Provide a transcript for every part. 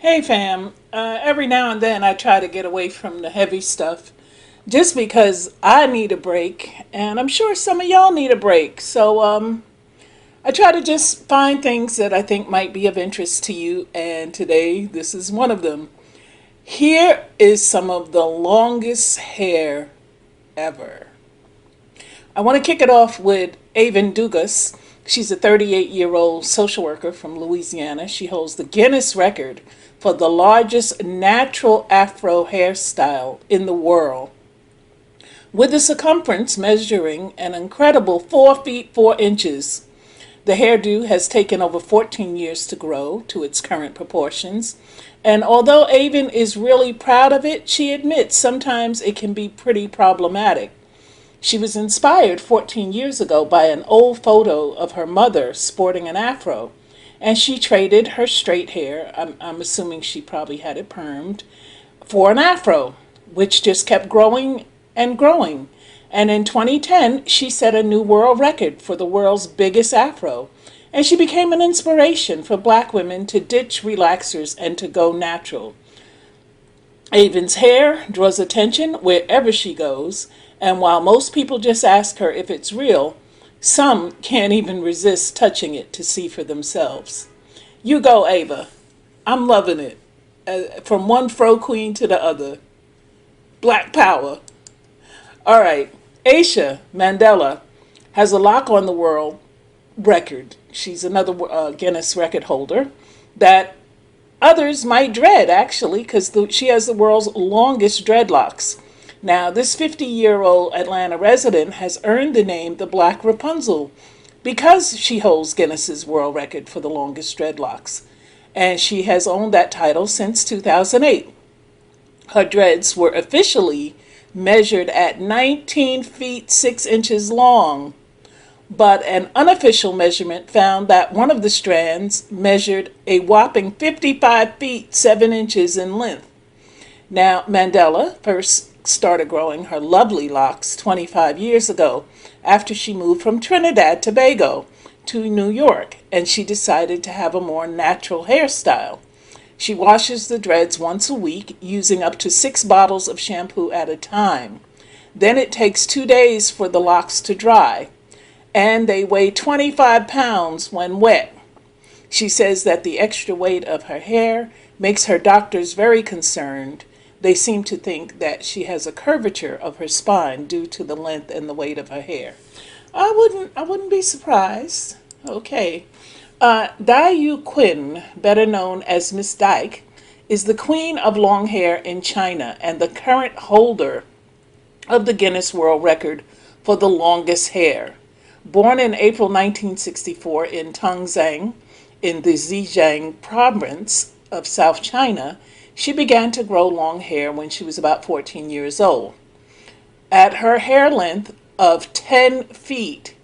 Hey fam, every now and then I try to get away from the heavy stuff just because I need a break, and I'm sure some of y'all need a break. So I try to just find things that I think might be of interest to you, and today this is one of them. Here is some of the longest hair ever. I want to kick it off with Avon Dugas. She's a 38-year-old social worker from Louisiana. She holds the Guinness record for the largest natural afro hairstyle in the world, with the circumference measuring an incredible 4 feet 4 inches. The hairdo has taken over 14 years to grow to its current proportions, and although Avon is really proud of it, she admits sometimes it can be pretty problematic. She was inspired 14 years ago by an old photo of her mother sporting an afro, and she traded her straight hair, I'm assuming she probably had it permed, for an afro, which just kept growing and growing. And in 2010, she set a new world record for the world's biggest afro, and she became an inspiration for black women to ditch relaxers and to go natural. Avon's hair draws attention wherever she goes, and while most people just ask her if it's real, some can't even resist touching it to see for themselves. You go, Ava. I'm loving it. From one fro queen to the other. Black power. All right. Aisha Mandela has a lock on the world record. She's another Guinness record holder that others might dread, actually, because she has the world's longest dreadlocks. Now, this 50-year-old Atlanta resident has earned the name the Black Rapunzel because she holds Guinness's world record for the longest dreadlocks. And she has owned that title since 2008. Her dreads were officially measured at 19 feet 6 inches long, but an unofficial measurement found that one of the strands measured a whopping 55 feet 7 inches in length. Now, Mandela first started growing her lovely locks 25 years ago after she moved from Trinidad and Tobago to New York, and she decided to have a more natural hairstyle. She washes the dreads once a week using up to 6 bottles of shampoo at a time. Then it takes 2 days for the locks to dry, and they weigh 25 pounds when wet. She says that the extra weight of her hair makes her doctors very concerned. They seem to think that she has a curvature of her spine due to the length and the weight of her hair. I wouldn't be surprised. Okay. Dai Quinn, better known as Miss Dyke, is the queen of long hair in China and the current holder of the Guinness World Record for the longest hair. Born in April 1964 in Tongzheng, in the Zhejiang province of South China, she began to grow long hair when she was about 14 years old. At her hair length of 10 feet,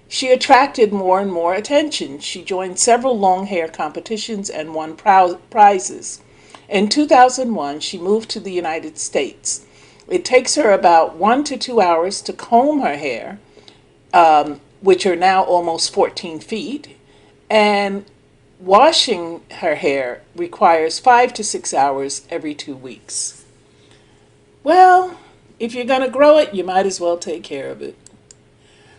she attracted more and more attention. She joined several long hair competitions and won prizes. In 2001, she moved to the United States. It takes her about 1 to 2 hours to comb her hair, which are now almost 14 feet, and washing her hair requires 5 to 6 hours every 2 weeks. Well, if you're going to grow it, you might as well take care of it.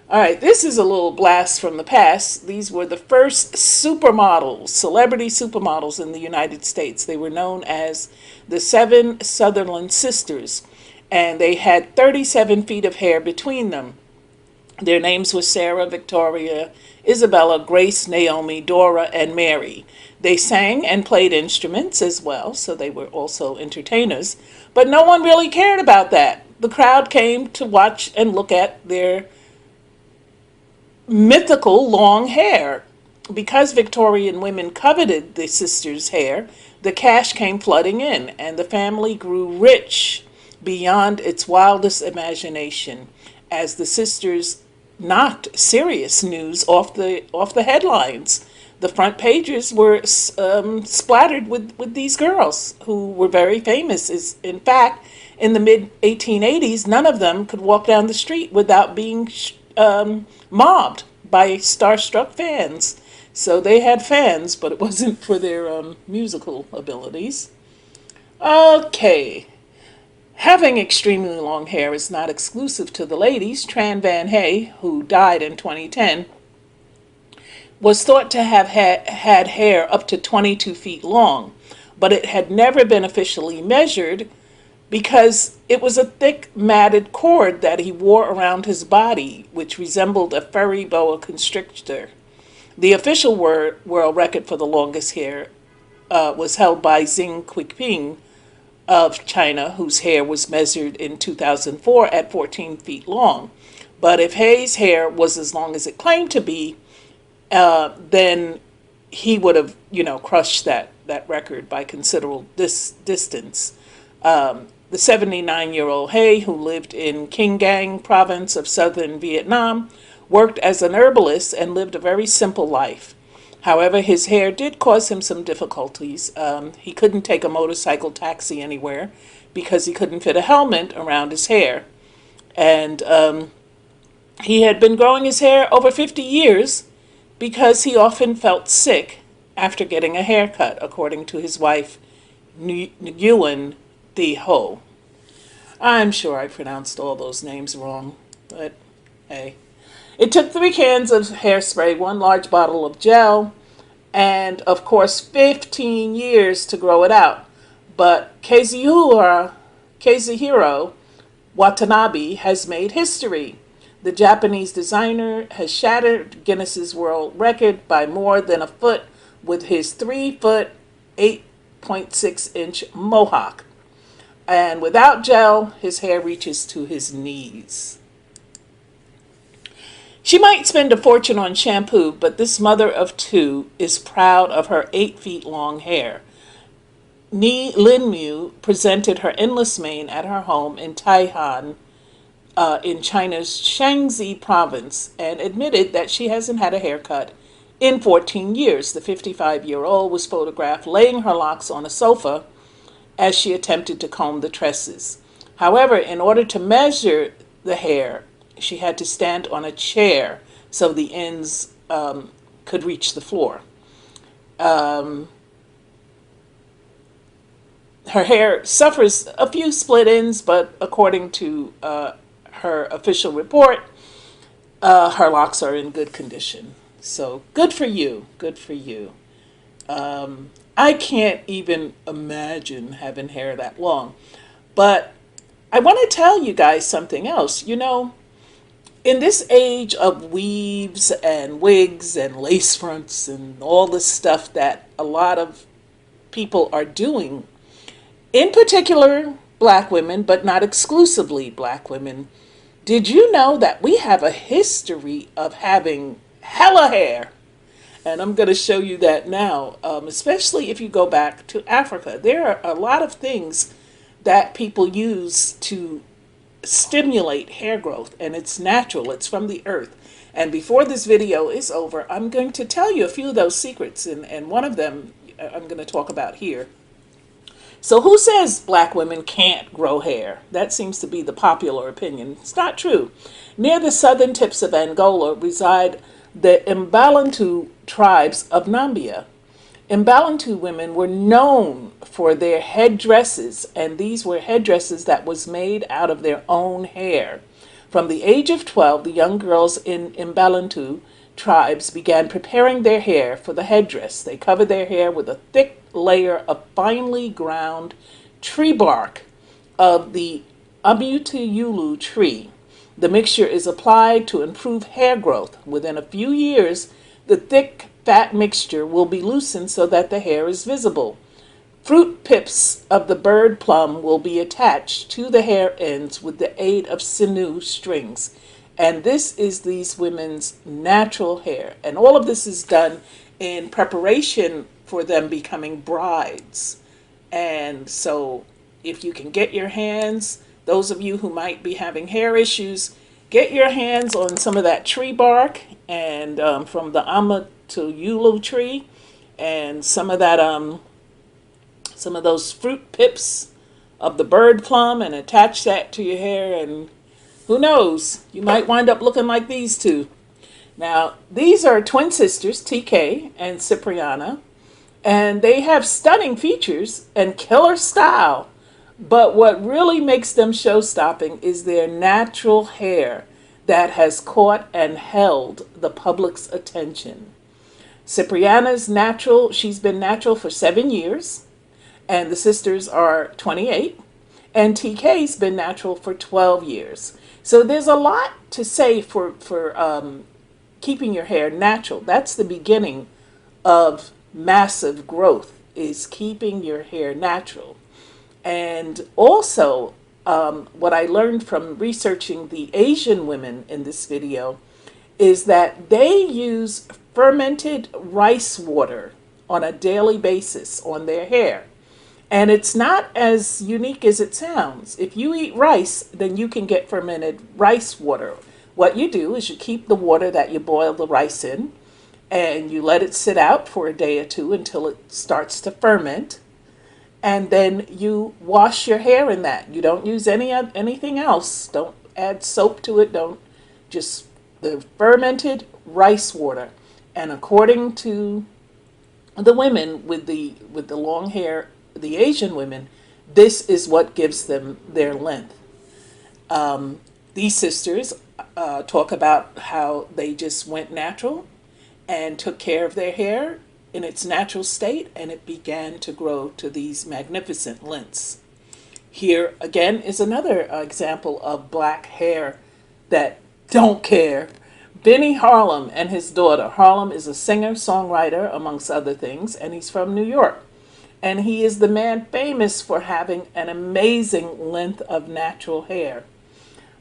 All right, this is a little blast from the past. These were the first supermodels, celebrity supermodels in the United States. They were known as the 7 Sutherland sisters, and they had 37 feet of hair between them. Their names were Sarah, Victoria, Isabella, Grace, Naomi, Dora, and Mary. They sang and played instruments as well, so they were also entertainers. But no one really cared about that. The crowd came to watch and look at their mythical long hair. Because Victorian women coveted the sisters' hair, the cash came flooding in, and the family grew rich beyond its wildest imagination as the sisters knocked serious news off the headlines. The front pages were splattered with these girls who were very famous. In fact, in the mid 1880s, none of them could walk down the street without being mobbed by starstruck fans. So they had fans, but it wasn't for their musical abilities. Okay. Having extremely long hair is not exclusive to the ladies. Tran Van Hey, who died in 2010, was thought to have had hair up to 22 feet long, but it had never been officially measured because it was a thick matted cord that he wore around his body, which resembled a furry boa constrictor. The official world record for the longest hair was held by Xing Qingping of China, whose hair was measured in 2004 at 14 feet long. But if Hay's hair was as long as it claimed to be, then he would have, crushed that record by considerable distance. The 79-year-old Hay, who lived in Kinh Gang province of southern Vietnam, worked as an herbalist and lived a very simple life. However, his hair did cause him some difficulties. He couldn't take a motorcycle taxi anywhere because he couldn't fit a helmet around his hair. And he had been growing his hair over 50 years because he often felt sick after getting a haircut, according to his wife, Nguyen Thi Ho. I'm sure I pronounced all those names wrong, but hey. It took 3 cans of hairspray, 1 large bottle of gel, and of course 15 years to grow it out. But Kazuhiro Watanabe has made history. The Japanese designer has shattered Guinness's World Record by more than a foot with his 3-foot, 8.6-inch mohawk. And without gel, his hair reaches to his knees. She might spend a fortune on shampoo, but this mother of 2 is proud of her 8 feet long hair. Ni Linmu presented her endless mane at her home in Taihan, in China's Shaanxi province, and admitted that she hasn't had a haircut in 14 years. The 55-year-old was photographed laying her locks on a sofa as she attempted to comb the tresses. However, in order to measure the hair, she had to stand on a chair so the ends could reach the floor. Her hair suffers a few split ends, but according to her official report, her locks are in good condition. So good for you. Good for you. I can't even imagine having hair that long. But I want to tell you guys something else. In this age of weaves and wigs and lace fronts and all this stuff that a lot of people are doing, in particular black women, but not exclusively black women, did you know that we have a history of having hella hair? And I'm going to show you that now, especially if you go back to Africa. There are a lot of things that people use to stimulate hair growth, and it's natural. It's from the earth. And before this video is over, I'm going to tell you a few of those secrets, and one of them I'm going to talk about here. So who says black women can't grow hair? That seems to be the popular opinion. It's not true. Near the southern tips of Angola reside the Mbalantu tribes of Nambia. Mbalantu women were known for their headdresses, and these were headdresses that was made out of their own hair. From the age of 12, the young girls in Mbalantu tribes began preparing their hair for the headdress. They covered their hair with a thick layer of finely ground tree bark of the Amutayulu tree. The mixture is applied to improve hair growth. Within a few years, the thick fat mixture will be loosened so that the hair is visible. Fruit pips of the bird plum will be attached to the hair ends with the aid of sinew strings. And this is these women's natural hair. And all of this is done in preparation for them becoming brides. And so if you can get your hands, those of you who might be having hair issues, get your hands on some of that tree bark and from the Amutayulu tree, and some of those fruit pips of the bird plum, and attach that to your hair, and who knows, you might wind up looking like these two. Now, these are twin sisters, TK and Cipriana, and they have stunning features and killer style. But what really makes them show stopping is their natural hair that has caught and held the public's attention. Cipriana's natural, she's been natural for 7 years, and the sisters are 28, and TK's been natural for 12 years. So there's a lot to say for keeping your hair natural. That's the beginning of massive growth, is keeping your hair natural. And also, what I learned from researching the Asian women in this video is that they use fermented rice water on a daily basis on their hair. And it's not as unique as it sounds. If you eat rice, then you can get fermented rice water. What you do is you keep the water that you boil the rice in, and you let it sit out for a day or two until it starts to ferment. And then you wash your hair in that. You don't use anything else. Don't add soap to it. Don't, just the fermented rice water. And according to the women with the long hair, the Asian women, this is what gives them their length. These sisters talk about how they just went natural and took care of their hair in its natural state, and it began to grow to these magnificent lengths. Here again is another example of black hair that don't care. Benny Harlem and his daughter. Harlem is a singer, songwriter, amongst other things, and he's from New York. And he is the man famous for having an amazing length of natural hair.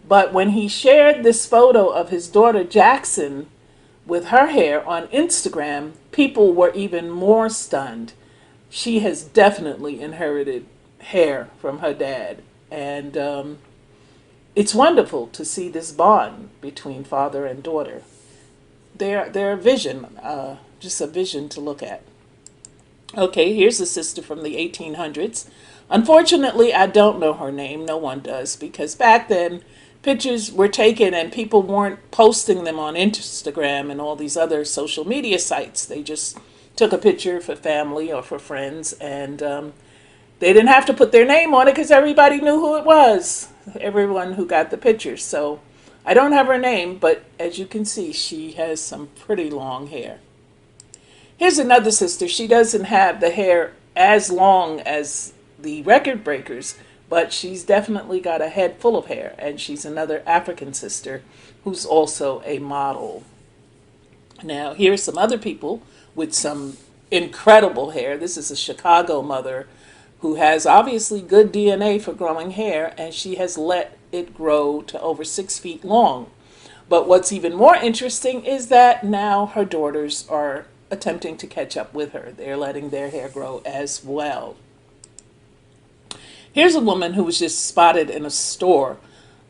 But when he shared this photo of his daughter Jackson with her hair on Instagram, people were even more stunned. She has definitely inherited hair from her dad. And it's wonderful to see this bond between father and daughter. They're a vision, just a vision to look at. Okay, here's a sister from the 1800s. Unfortunately, I don't know her name. No one does, because back then pictures were taken and people weren't posting them on Instagram and all these other social media sites. They just took a picture for family or for friends, and they didn't have to put their name on it because everybody knew who it was, everyone who got the picture. So I don't have her name, but as you can see, she has some pretty long hair. Here's another sister. She doesn't have the hair as long as the record breakers, but she's definitely got a head full of hair, and she's another African sister who's also a model. Now, here's some other people with some incredible hair. This is a Chicago mother who has obviously good DNA for growing hair, and she has let it grow to over 6 feet long. But what's even more interesting is that now her daughters are attempting to catch up with her. They're letting their hair grow as well. Here's a woman who was just spotted in a store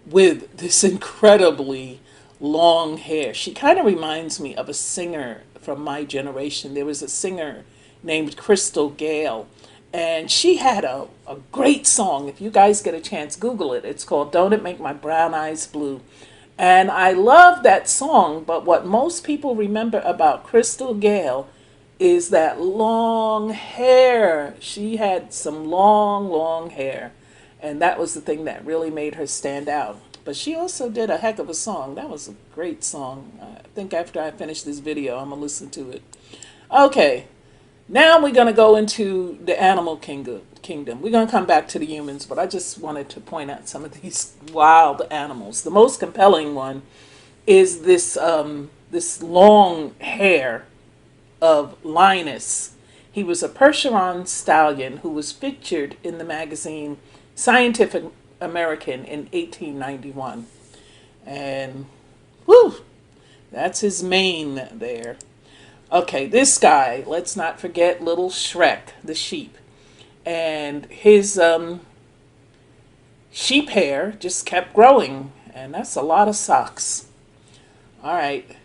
with this incredibly long hair. She kind of reminds me of a singer from my generation. There was a singer named Crystal Gale, and she had a great song. If you guys get a chance, Google it. It's called Don't It Make My Brown Eyes Blue. And I love that song, but what most people remember about Crystal Gale is that long hair. She had some long hair, and that was the thing that really made her stand out. But she also did a heck of a song. That was a great song. I think after I finish this video, I'm going to listen to it. Okay, now we're going to go into the animal kingdom. We're going to come back to the humans, but I just wanted to point out some of these wild animals. The most compelling one is this long hair of Linus. He was a Percheron stallion who was featured in the magazine Scientific American in 1891. And whew, that's his mane there. Okay, this guy, let's not forget little Shrek, the sheep. And his sheep hair just kept growing, and that's a lot of socks. All right.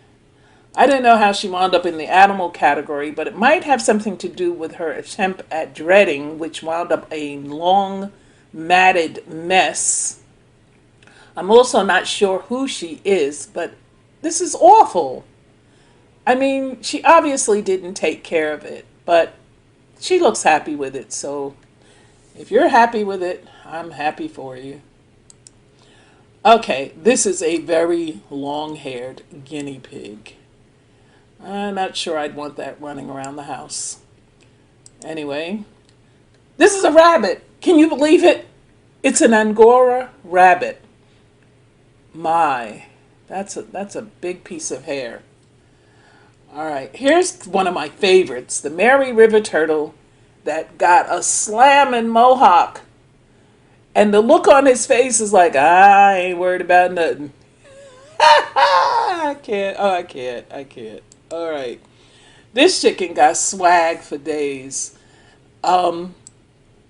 I didn't know how she wound up in the animal category, but it might have something to do with her attempt at dreading, which wound up a long, matted mess. I'm also not sure who she is, but this is awful. I mean, she obviously didn't take care of it, but she looks happy with it. So if you're happy with it, I'm happy for you. Okay, this is a very long-haired guinea pig. I'm not sure I'd want that running around the house. Anyway, this is a rabbit. Can you believe it? It's an Angora rabbit. My, that's a big piece of hair. All right, here's one of my favorites, the Mary River turtle that got a slamming mohawk. And the look on his face is like, I ain't worried about nothing. I can't. Oh, I can't. I can't. All right. This chicken got swag for days. Um,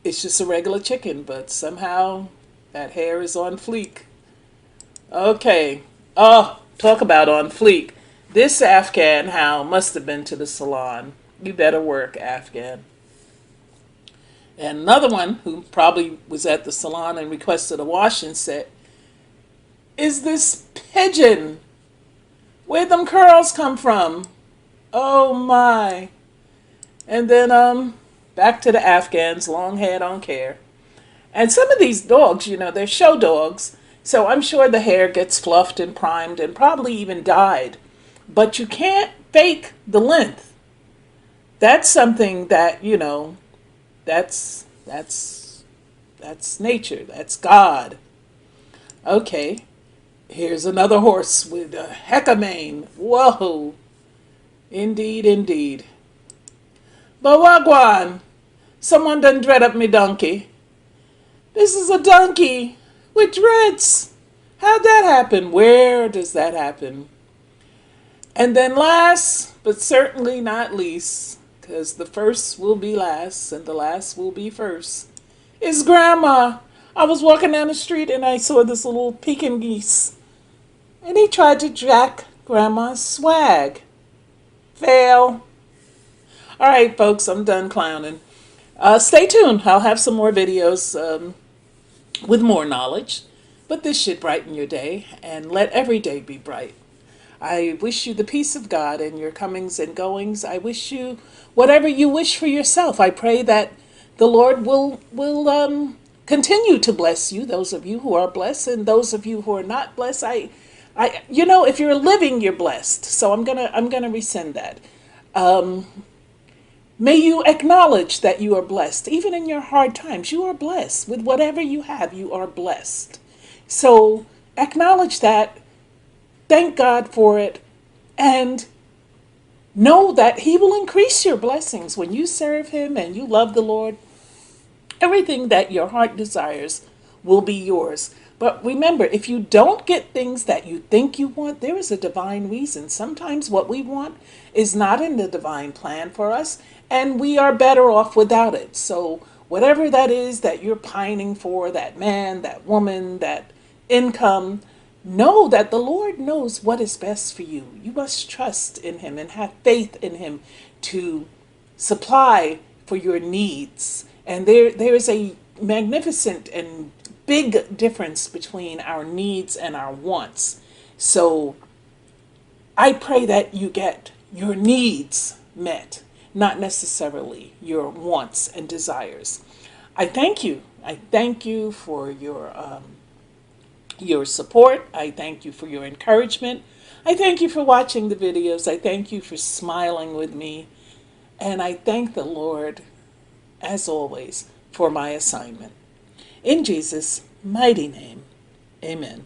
it's just a regular chicken, but somehow that hair is on fleek. Okay. Oh, talk about on fleek. This Afghan hound must have been to the salon. You better work, Afghan. And another one who probably was at the salon and requested a washing set is this pigeon. Where'd them curls come from? Oh my. And then back to the Afghans, long hair don't care. And some of these dogs, they're show dogs, so I'm sure the hair gets fluffed and primed and probably even dyed. But you can't fake the length. That's something that, that's that's nature. That's God. Okay. Here's another horse with a heck of mane. Whoa. Indeed, indeed. But wagwan, someone done dread up me donkey. This is a donkey with dreads. How'd that happen? Where does that happen? And then last, but certainly not least, because the first will be last and the last will be first, is Grandma. I was walking down the street and I saw this little Pekin geese. And he tried to jack Grandma's swag. Fail. All right, folks, I'm done clowning. Stay tuned. I'll have some more videos with more knowledge. But this should brighten your day, and let every day be bright. I wish you the peace of God in your comings and goings. I wish you whatever you wish for yourself. I pray that the Lord will continue to bless you, those of you who are blessed, and those of you who are not blessed. If you're living, you're blessed. So I'm gonna rescind that. May you acknowledge that you are blessed. Even in your hard times, you are blessed. With whatever you have, you are blessed. So acknowledge that, thank God for it, and know that He will increase your blessings when you serve Him and you love the Lord. Everything that your heart desires will be yours. But remember, if you don't get things that you think you want, there is a divine reason. Sometimes what we want is not in the divine plan for us, and we are better off without it. So whatever that is that you're pining for, that man, that woman, that income, know that the Lord knows what is best for you. You must trust in Him and have faith in Him to supply for your needs. And there is a magnificent and big difference between our needs and our wants. So I pray that you get your needs met, not necessarily your wants and desires. I thank you. I thank you for your support. I thank you for your encouragement. I thank you for watching the videos. I thank you for smiling with me. And I thank the Lord, as always, for my assignment. In Jesus' mighty name, amen.